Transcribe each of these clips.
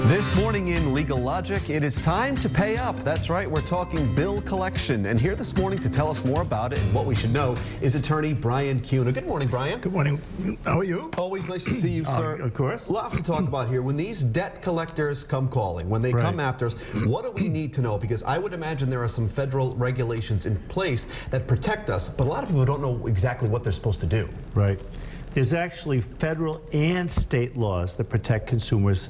This morning in Legal Logic, it is time to pay up. That's right, we're talking bill collection. And here this morning to tell us more about it and what we should know is attorney Brian Kuna. Good morning, Brian. Good morning. How are you? Always nice to see you, sir. Of course. Lots to talk about here. When these debt collectors come calling, when they come after us, what do we need to know? Because I would imagine there are some federal regulations in place that protect us, but a lot of people don't know exactly what they're supposed to do. Right. There's actually federal and state laws that protect consumers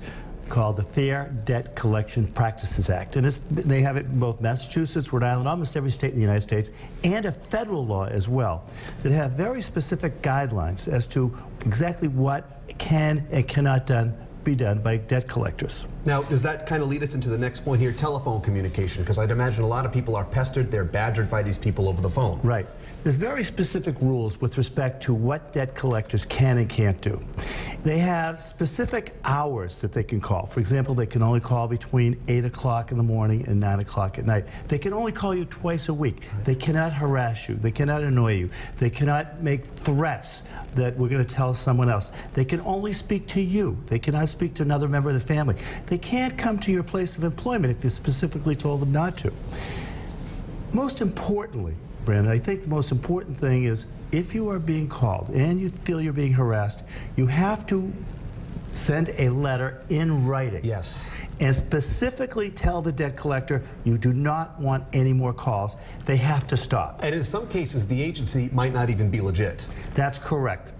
called the Fair Debt Collection Practices Act. And they have it in both Massachusetts, Rhode Island, almost every state in the United States, and a federal law as well that have very specific guidelines as to exactly what can and cannot be done by debt collectors. Now, does that kind of lead us into the next point here, telephone communication? Because I'd imagine a lot of people are pestered, they're badgered by these people over the phone. Right. There's very specific rules with respect to what debt collectors can and can't do. They have specific hours that they can call. For example, they can only call between 8 o'clock in the morning and 9 o'clock at night. They can only call you twice a week. They cannot harass you. They cannot annoy you. They cannot make threats that we're going to tell someone else. They can only speak to you. They cannot speak to another member of the family. They can't come to your place of employment if you specifically told them not to. Most importantly, Brandon, I think the most important thing is if you are being called and you feel you're being harassed, you have to send a letter in writing. Yes. And specifically tell the debt collector you do not want any more calls. They have to stop. And in some cases, the agency might not even be legit. That's correct.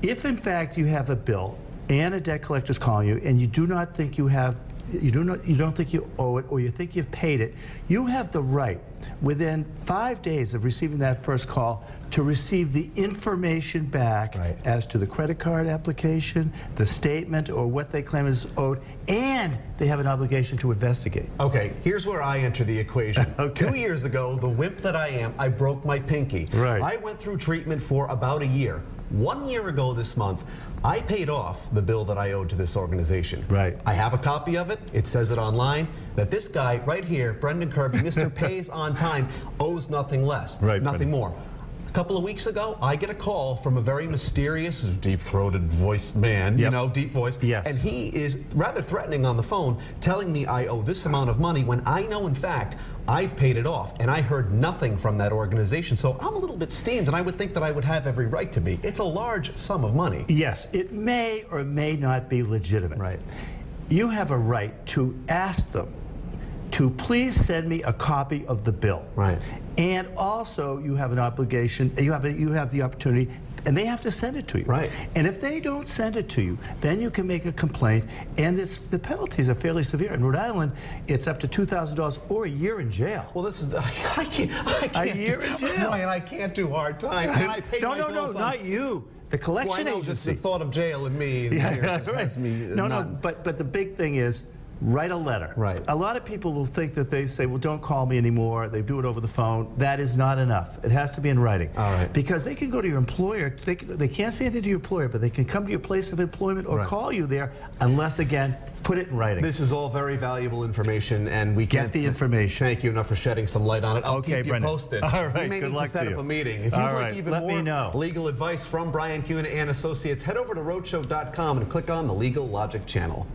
If in fact you have a bill and a debt collector is calling you and you do not think you have you don't think you owe it, or you think you've paid it, you have the right within 5 days of receiving that first call to receive the information back as to the credit card application, the statement, or what they claim is owed, and they have an obligation to investigate. Okay, here's where I enter the equation. 2 years ago, the wimp that I am, I broke my pinky. I went through treatment for about a year. 1 year ago this month, I paid off the bill that I owed to this organization. I have a copy of it. It says it online that this guy right here, Brendan Kirby, Mr. Pays on Time, owes nothing less, nothing more. A couple of weeks ago, I get a call from a very mysterious, deep-throated voiced man, you know, deep voice, and he is rather threatening on the phone, telling me I owe this amount of money when I know, in fact, I've paid it off, and I heard nothing from that organization. So I'm a little bit steamed, and I would think that I would have every right to be. It's a large sum of money. Yes, it may or may not be legitimate. You have a right to ask them to please send me a copy of the bill. And also, you have an obligation, you have the opportunity, and they have to send it to you. And if they don't send it to you, then you can make a complaint, and the penalties are fairly severe. In Rhode Island, it's up to $2,000 or a year in jail. Well, this is, I can't a year in jail. Ryan, I can't do hard time. And I pay my bills not you. The collection agency. Just the thought of jail and me has me but the big thing is, write a letter. A lot of people will think that they say, well, don't call me anymore. They do it over the phone. That is not enough. It has to be in writing. Because they can go to your employer. They can't say anything to your employer, but they can come to your place of employment or call you there unless, again, put it in writing. This is all very valuable information, and we can't... Get the information. Thank you enough for shedding some light on it. I'll keep you posted. All right, we may need to set up a meeting. If you'd like even more legal advice from Brian Kuna and Associates, head over to Roadshow.com and click on the Legal Logic channel.